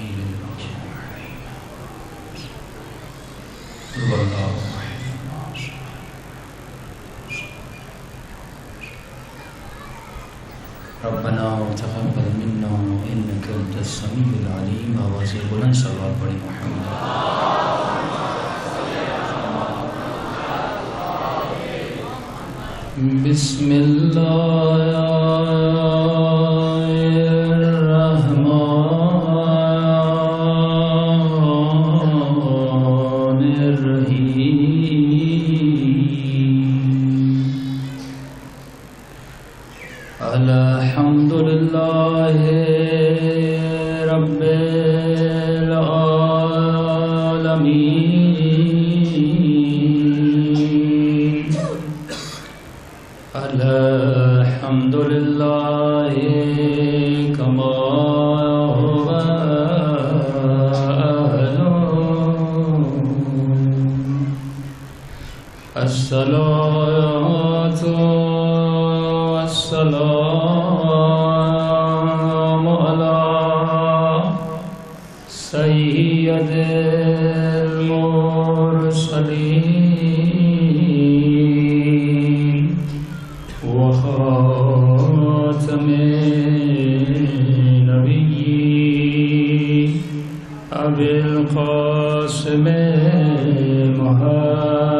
غير المغضوب عليهم قل هو الله أحد ربنا تقبل منا إنك أنت السميع العليم واسع بلند صلوات پڑھیں محمد بسم الله الرحمن الرحيم الحمد لله رب العالمين الحمد لله كما هو الصلاة والسلام على سيد المرسلين وخاتم النبيين أبي القاسم محمد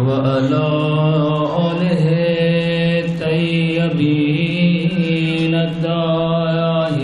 وعلى آله الطيبين الطاهرين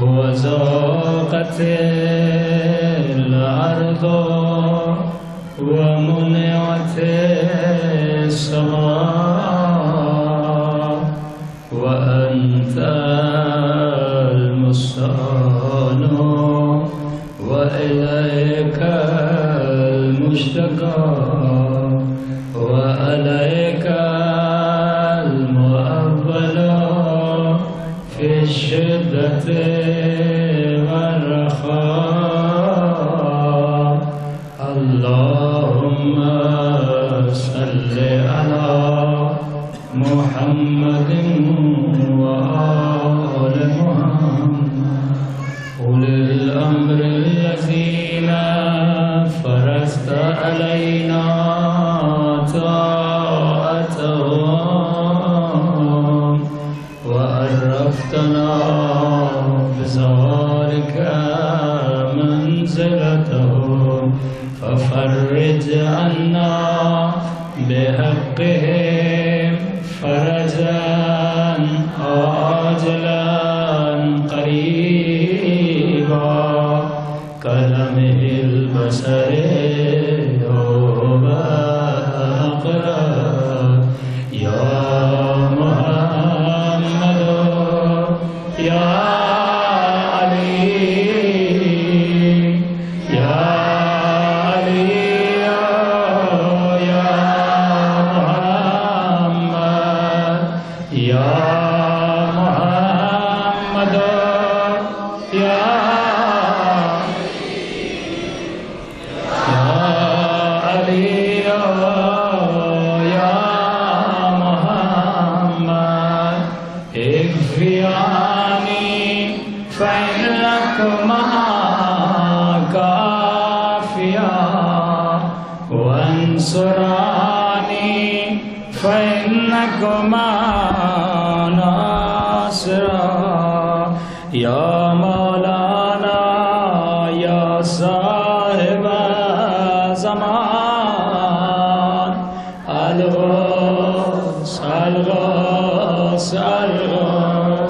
وزاقت الأرض ومنعت السماء وأنت المستعان وإليك المشتكى وعليك المؤول في الشدة والرخاء اللهم صل على محمد وآل محمد أولي الأمر الذين فرضت علينا طاعتهم وعرفتنا بذلك منزلتهم ففرج عنا بحقهم فرجا عاجلا قريبا كلمه البصر وأقرب يا محمد يا وانصرني فإنكما ناصرا يا مولانا يا صاحب زمان الغوث الغوث الغوث